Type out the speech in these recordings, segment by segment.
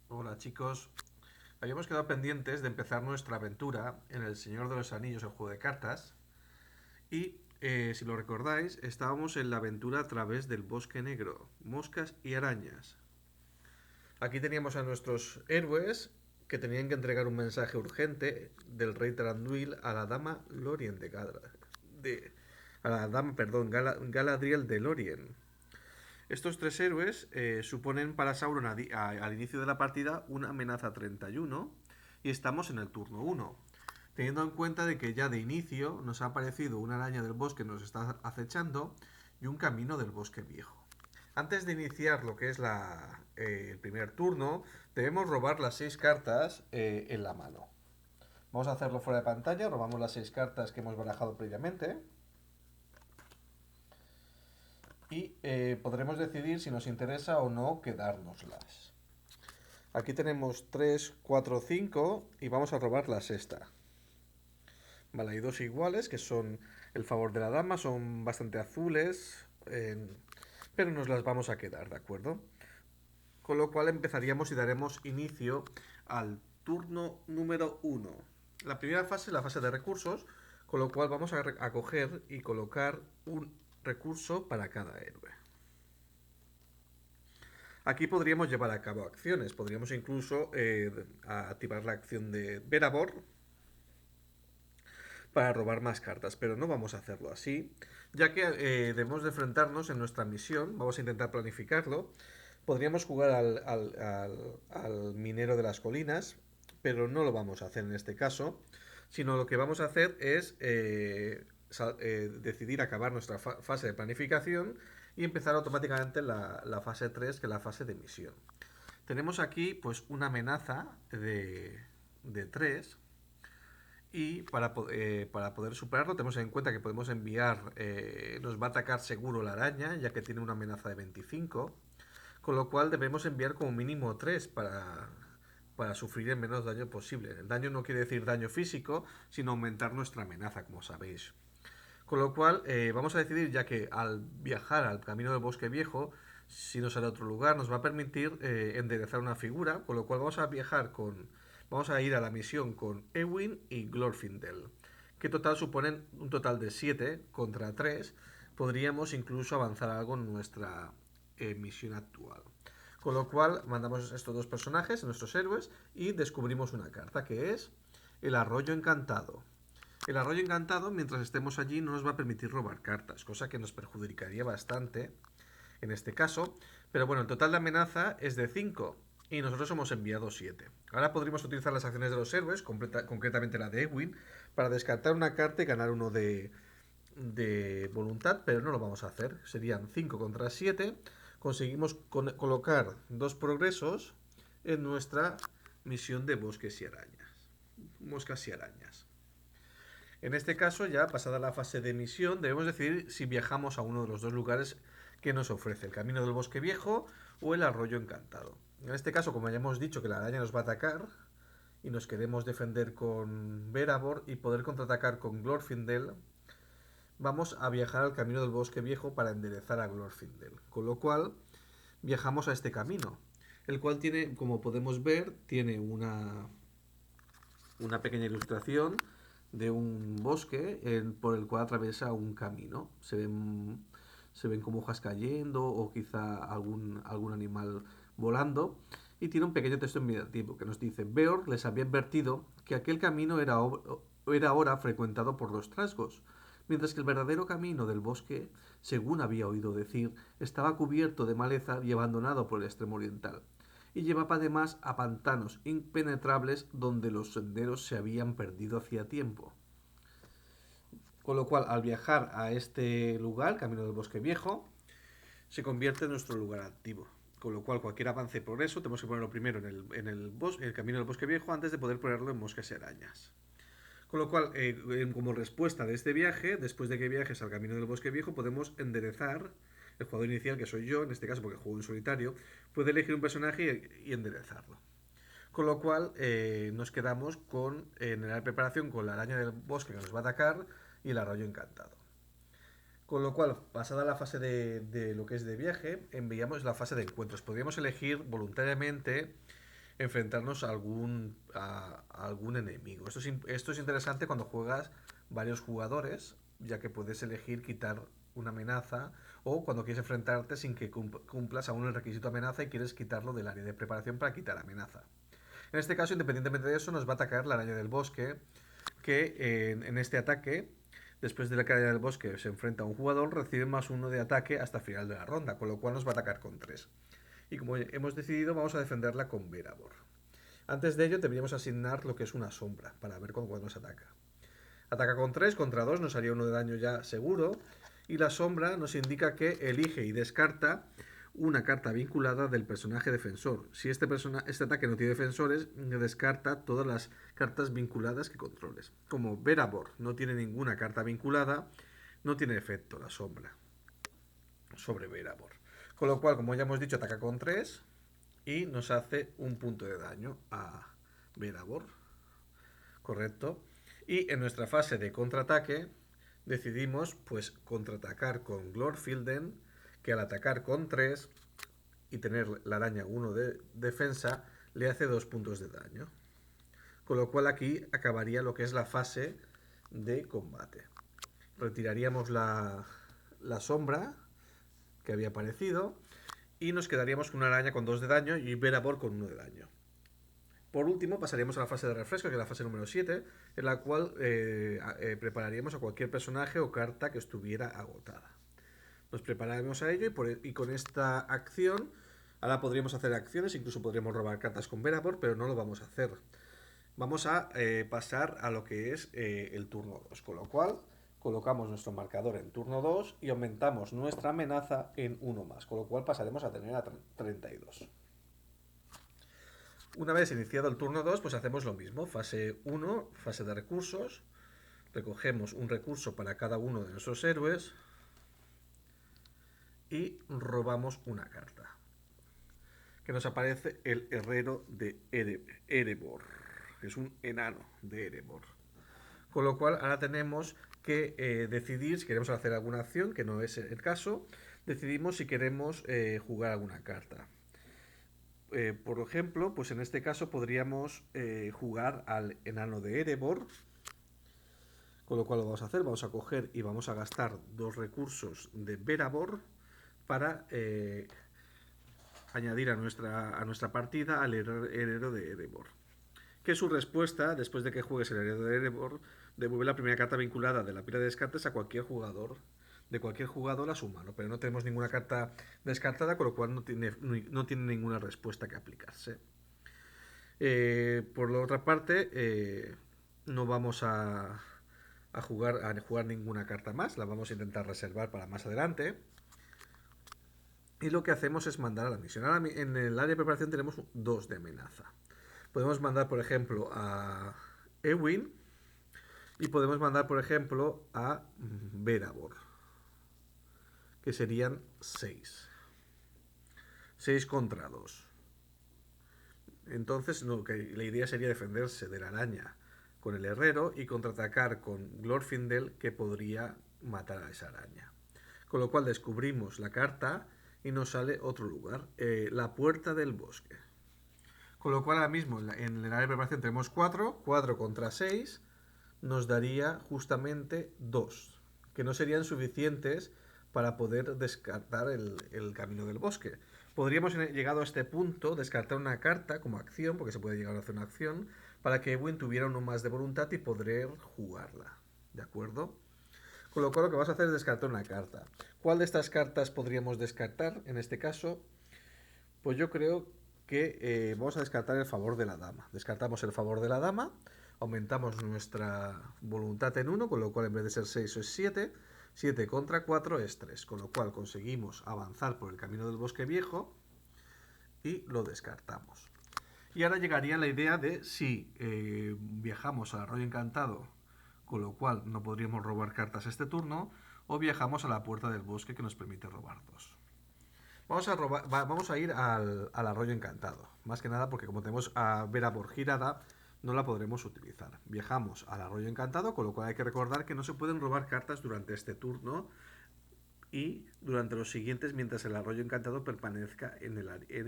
Hola chicos, habíamos quedado pendientes de empezar nuestra aventura en El Señor de los Anillos, el juego de cartas, y si lo recordáis, estábamos en la aventura a través del bosque negro, moscas y arañas. Aquí teníamos a nuestros héroes que tenían que entregar un mensaje urgente del rey Taranduil a la dama Lorien de a la dama, perdón, Galadriel de Lorien. Estos tres héroes suponen para Sauron al inicio de la partida una amenaza 31 y estamos en el turno 1. Teniendo en cuenta de que ya de inicio nos ha aparecido una araña del bosque que nos está acechando y un camino del bosque viejo. Antes de iniciar lo que es el primer turno, debemos robar las 6 cartas en la mano. Vamos a hacerlo fuera de pantalla, robamos las 6 cartas que hemos barajado previamente y podremos decidir si nos interesa o no quedárnoslas. Aquí tenemos 3, 4, 5 y vamos a robar la sexta. Vale, hay dos iguales que son el favor de la dama, son bastante azules, pero nos las vamos a quedar, ¿de acuerdo? Con lo cual empezaríamos y daremos inicio al turno número 1. La primera fase es la fase de recursos, con lo cual vamos a coger y colocar un recurso para cada héroe. Aquí podríamos llevar a cabo acciones. Podríamos incluso activar la acción de Verabor para robar más cartas, pero no vamos a hacerlo así, ya que debemos de enfrentarnos en nuestra misión. Vamos a intentar planificarlo. Podríamos jugar al minero de las colinas, pero no lo vamos a hacer en este caso, sino lo que vamos a hacer es decidir acabar nuestra fase de planificación y empezar automáticamente la fase 3, que es la fase de misión. Tenemos aquí pues una amenaza de 3 y para poder superarlo tenemos en cuenta que podemos enviar, nos va a atacar seguro la araña ya que tiene una amenaza de 25, con lo cual debemos enviar como mínimo 3 para sufrir el menos daño posible. El daño no quiere decir daño físico, sino aumentar nuestra amenaza, como sabéis. Con lo cual, vamos a decidir, ya que al viajar al camino del bosque viejo, si nos sale a otro lugar, nos va a permitir enderezar una figura, con lo cual vamos a viajar con. Vamos a ir a la misión con Ewin y Glorfindel, que total suponen un total de 7 contra 3. Podríamos incluso avanzar algo en nuestra misión actual. Con lo cual, mandamos estos dos personajes, nuestros héroes, y descubrimos una carta que es el Arroyo Encantado. El arroyo encantado, mientras estemos allí, no nos va a permitir robar cartas, cosa que nos perjudicaría bastante en este caso. Pero bueno, el total de amenaza es de 5 y nosotros hemos enviado 7. Ahora podríamos utilizar las acciones de los héroes, concretamente la de Ewin, para descartar una carta y ganar uno de voluntad, pero no lo vamos a hacer. Serían 5 contra 7. Conseguimos colocar dos progresos en nuestra misión de bosques y arañas. Moscas y arañas. En este caso, ya pasada la fase de misión, debemos decidir si viajamos a uno de los dos lugares que nos ofrece, el camino del bosque viejo o el arroyo encantado. En este caso, como ya hemos dicho que la araña nos va a atacar y nos queremos defender con Verabor y poder contraatacar con Glorfindel, vamos a viajar al camino del bosque viejo para enderezar a Glorfindel. Con lo cual, viajamos a este camino, el cual tiene, como podemos ver, tiene una pequeña ilustración de un bosque por el cual atraviesa un camino. Se ven como hojas cayendo o quizá algún animal volando. Y tiene un pequeño texto indicativo que nos dice: Beor les había advertido que aquel camino era ahora frecuentado por los trasgos, mientras que el verdadero camino del bosque, según había oído decir, estaba cubierto de maleza y abandonado por el extremo oriental, y llevaba además a pantanos impenetrables donde los senderos se habían perdido hacía tiempo. Con lo cual, al viajar a este lugar, Camino del Bosque Viejo, se convierte en nuestro lugar activo. Con lo cual, cualquier avance y progreso tenemos que ponerlo primero en el Camino del Bosque Viejo antes de poder ponerlo en Moscas y Arañas. Con lo cual, como respuesta de este viaje, después de que viajes al Camino del Bosque Viejo, podemos enderezar. El jugador inicial, que soy yo, en este caso porque juego en solitario, puede elegir un personaje y enderezarlo. Con lo cual nos quedamos en la preparación con la araña del bosque que nos va a atacar y el arroyo encantado. Con lo cual, pasada la fase de lo que es de viaje, enviamos la fase de encuentros. Podríamos elegir voluntariamente enfrentarnos a algún enemigo. Esto es interesante cuando juegas varios jugadores, ya que puedes elegir quitar una amenaza o cuando quieres enfrentarte sin que cumplas aún el requisito amenaza y quieres quitarlo del área de preparación para quitar amenaza. En este caso, independientemente de eso, nos va a atacar la araña del bosque, que en este ataque, después de la araña del bosque se enfrenta a un jugador, recibe +1 de ataque hasta el final de la ronda, con lo cual nos va a atacar con 3. Y como hemos decidido, vamos a defenderla con Verabor. Antes de ello, deberíamos asignar lo que es una sombra, para ver cuándo nos ataca. Ataca con 3, contra 2 nos haría 1 de daño ya seguro. Y la sombra nos indica que elige y descarta una carta vinculada del personaje defensor. Si este ataque no tiene defensores, descarta todas las cartas vinculadas que controles. Como Verabor no tiene ninguna carta vinculada, no tiene efecto la sombra sobre Verabor. Con lo cual, como ya hemos dicho, ataca con 3 y nos hace un punto de daño a Verabor. Correcto. Y en nuestra fase de contraataque decidimos pues contraatacar con Glorfilden, que al atacar con 3 y tener la araña 1 de defensa, le hace 2 puntos de daño. Con lo cual aquí acabaría lo que es la fase de combate. Retiraríamos la sombra que había aparecido y nos quedaríamos con una araña con 2 de daño y Verabor con 1 de daño. Por último, pasaríamos a la fase de refresco, que es la fase número 7, en la cual prepararíamos a cualquier personaje o carta que estuviera agotada. Nos prepararemos a ello y con esta acción, ahora podríamos hacer acciones, incluso podríamos robar cartas con Verabor, pero no lo vamos a hacer. Vamos a pasar a lo que es el turno 2, con lo cual colocamos nuestro marcador en turno 2 y aumentamos nuestra amenaza en 1 más, con lo cual pasaremos a tener a 32. Una vez iniciado el turno 2, pues hacemos lo mismo. Fase 1, fase de recursos. Recogemos un recurso para cada uno de nuestros héroes y robamos una carta. Que nos aparece el herrero de Erebor, que es un enano de Erebor. Con lo cual ahora tenemos que decidir si queremos hacer alguna acción, que no es el caso. Decidimos si queremos jugar alguna carta. Por ejemplo, pues en este caso podríamos jugar al enano de Erebor, con lo cual lo vamos a hacer, vamos a coger y vamos a gastar 2 recursos de Verabor para añadir a nuestra partida al heredero de Erebor. Que su respuesta, después de que juegues el heredero de Erebor, devuelve la primera carta vinculada de la pila de descartes a cualquier jugador, de cualquier jugador a su mano, pero no tenemos ninguna carta descartada, con lo cual no tiene ninguna respuesta que aplicarse. Por la otra parte, no vamos a jugar ninguna carta más, la vamos a intentar reservar para más adelante. Y lo que hacemos es mandar a la misión. Ahora en el área de preparación tenemos 2 de amenaza. Podemos mandar, por ejemplo, a Ewin y podemos mandar, por ejemplo, a Verabor, que serían 6. 6 contra 2. Entonces, la idea sería defenderse de la araña con el herrero y contraatacar con Glorfindel, que podría matar a esa araña. Con lo cual descubrimos la carta y nos sale otro lugar, la puerta del bosque. Con lo cual ahora mismo en el área de preparación tenemos 4 contra 6 nos daría justamente 2, que no serían suficientes para poder descartar el camino del bosque. Podríamos, llegado a este punto, descartar una carta como acción, porque se puede llegar a hacer una acción, para que Ewin tuviera uno más de voluntad y poder jugarla. ¿De acuerdo? Con lo cual lo que vas a hacer es descartar una carta. ¿Cuál de estas cartas podríamos descartar en este caso? Pues yo creo que vamos a descartar el favor de la dama. Descartamos el favor de la dama, aumentamos nuestra voluntad en 1, con lo cual en vez de ser 6 es 7. 7 contra 4 es 3, con lo cual conseguimos avanzar por el camino del bosque viejo y lo descartamos. Y ahora llegaría la idea de si viajamos al arroyo encantado, con lo cual no podríamos robar cartas este turno, o viajamos a la puerta del bosque, que nos permite robar 2. Vamos a ir al arroyo encantado. Más que nada porque como tenemos a Verabor girada, no la podremos utilizar. Viajamos al arroyo encantado, con lo cual hay que recordar que no se pueden robar cartas durante este turno y durante los siguientes mientras el arroyo encantado permanezca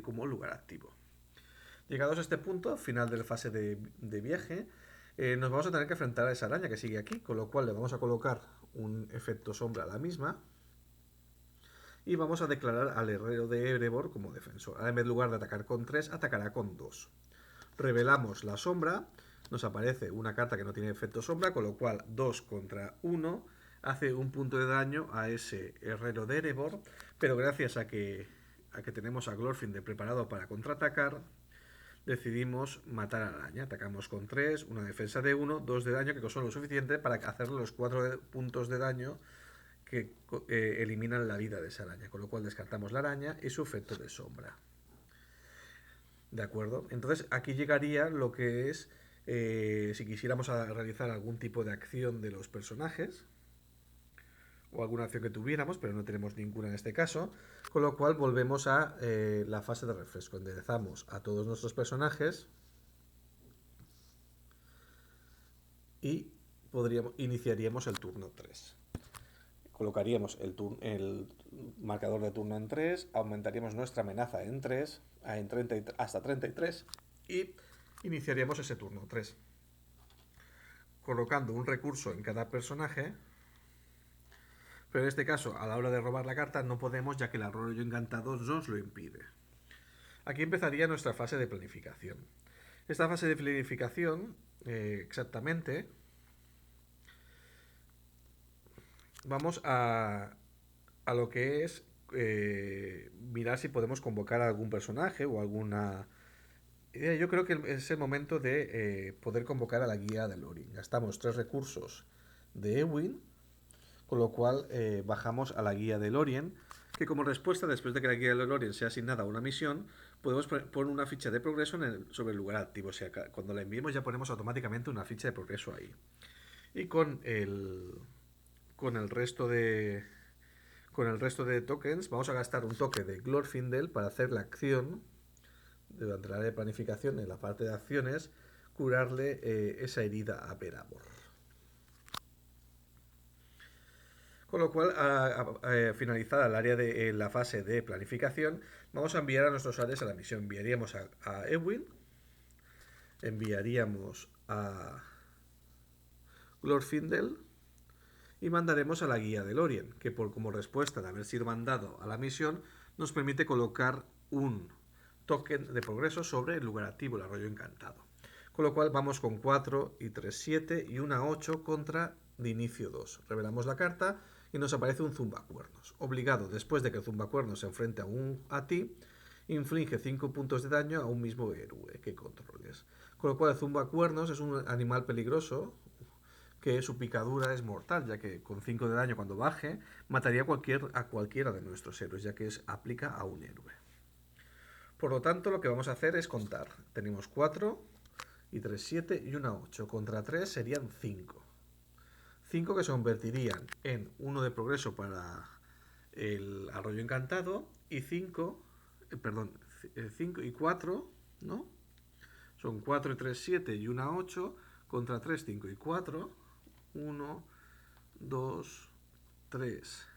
como lugar activo. Llegados a este punto, final de la fase de viaje, nos vamos a tener que enfrentar a esa araña que sigue aquí, con lo cual le vamos a colocar un efecto sombra a la misma y vamos a declarar al herrero de Erebor como defensor. Ahora, en lugar de atacar con 3, atacará con 2. Revelamos la sombra, nos aparece una carta que no tiene efecto sombra, con lo cual 2 contra 1 hace un punto de daño a ese herrero de Erebor, pero gracias a que tenemos a Glorfindel preparado para contraatacar, decidimos matar a la araña. Atacamos con 3, una defensa de 1, 2 de daño, que son lo suficiente para hacerle los 4 puntos de daño que eliminan la vida de esa araña, con lo cual descartamos la araña y su efecto de sombra. ¿De acuerdo? Entonces aquí llegaría lo que es, si quisiéramos realizar algún tipo de acción de los personajes, o alguna acción que tuviéramos, pero no tenemos ninguna en este caso, con lo cual volvemos a la fase de refresco. Enderezamos a todos nuestros personajes y iniciaríamos el turno 3. Colocaríamos el marcador de turno en 3, aumentaríamos nuestra amenaza en 3, hasta 33 y iniciaríamos ese turno 3. Colocando un recurso en cada personaje, pero en este caso, a la hora de robar la carta, no podemos, ya que el arroyo encantado nos lo impide. Aquí empezaría nuestra fase de planificación. Esta fase de planificación, exactamente, vamos a lo que es mirar si podemos convocar a algún personaje o alguna... Yo creo que es el momento de poder convocar a la guía de Lorien. Gastamos 3 recursos de Ewin, con lo cual bajamos a la guía de Lorien, que como respuesta, después de que la guía de Lorien sea asignada a una misión, podemos poner una ficha de progreso sobre el lugar activo. O sea, cuando la enviemos ya ponemos automáticamente una ficha de progreso ahí. Y con el resto de tokens vamos a gastar un toque de Glorfindel para hacer la acción durante la área de planificación, en la parte de acciones, curarle esa herida a Erebor. Con lo cual, finalizada el área de la fase de planificación, vamos a enviar a nuestros aliados a la misión. Enviaríamos a Ewin, enviaríamos a Glorfindel y mandaremos a la guía de Lorien, que como respuesta de haber sido mandado a la misión, nos permite colocar un token de progreso sobre el lugar activo, el arroyo encantado. Con lo cual vamos con 4 y 3, 7 y una 8 contra de inicio 2. Revelamos la carta y nos aparece un zumbacuernos. Obligado, después de que el zumbacuernos se enfrente a ti, inflige 5 puntos de daño a un mismo héroe que controles. Con lo cual el zumbacuernos es un animal peligroso, que su picadura es mortal, ya que con 5 de daño cuando baje mataría a cualquiera de nuestros héroes, ya que aplica a un héroe. Por lo tanto, lo que vamos a hacer es contar. Tenemos 4 y 3, 7 y una 8. Contra 3 serían 5. 5 que se convertirían en 1 de progreso para el arroyo encantado y 5 y 4, ¿no? Son 4 y 3, 7 y una 8 contra 3, 5 y 4. 1, 2, 3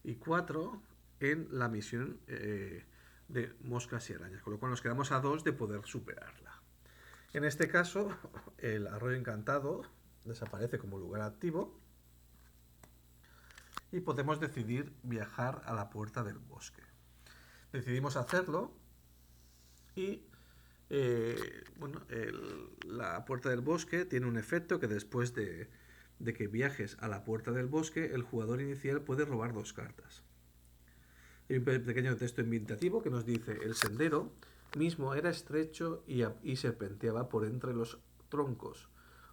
y 4 en la misión de moscas y arañas, con lo cual nos quedamos a 2 de poder superarla. En este caso, el arroyo encantado desaparece como lugar activo y podemos decidir viajar a la puerta del bosque. Decidimos hacerlo y la puerta del bosque tiene un efecto que después de que viajes a la puerta del bosque, el jugador inicial puede robar 2 cartas. Hay un pequeño texto invitativo que nos dice: el sendero mismo era estrecho y serpenteaba por entre los troncos.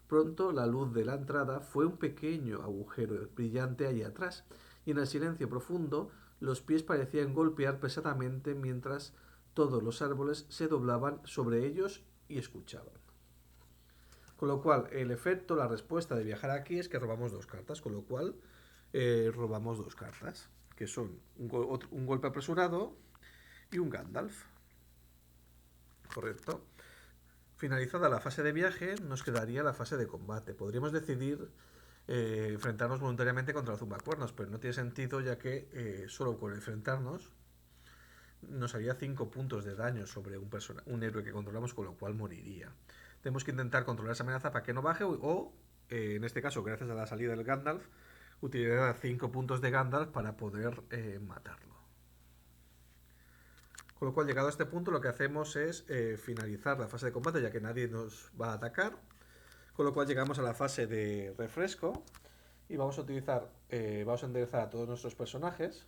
Pronto la luz de la entrada fue un pequeño agujero brillante allí atrás, y en el silencio profundo los pies parecían golpear pesadamente mientras todos los árboles se doblaban sobre ellos y escuchaban. Con lo cual, el efecto, la respuesta de viajar aquí es que robamos 2 cartas, con lo cual robamos 2 cartas, que son un golpe apresurado y un Gandalf. Correcto. Finalizada la fase de viaje, nos quedaría la fase de combate. Podríamos decidir enfrentarnos voluntariamente contra el zumbacuernos, pero no tiene sentido, ya que solo con enfrentarnos nos haría 5 puntos de daño sobre un héroe que controlamos, con lo cual moriría. Tenemos que intentar controlar esa amenaza para que no baje o en este caso, gracias a la salida del Gandalf, utilizar 5 puntos de Gandalf para poder matarlo. Con lo cual, llegado a este punto, lo que hacemos es finalizar la fase de combate, ya que nadie nos va a atacar. Con lo cual llegamos a la fase de refresco y vamos a utilizar, vamos a enderezar a todos nuestros personajes.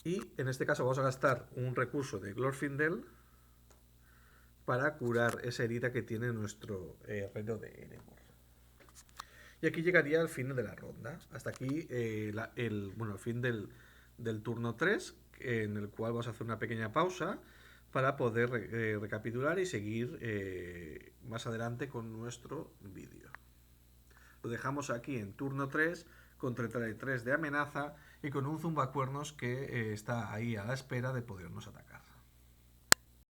Y en este caso vamos a gastar un recurso de Glorfindel para curar esa herida que tiene nuestro reino de Erebor. Y aquí llegaría el fin de la ronda. Hasta aquí el fin del turno 3, en el cual vamos a hacer una pequeña pausa para poder recapitular y seguir más adelante con nuestro vídeo. Lo dejamos aquí en turno 3 con 33 de amenaza y con un zumbacuernos que está ahí a la espera de podernos atacar.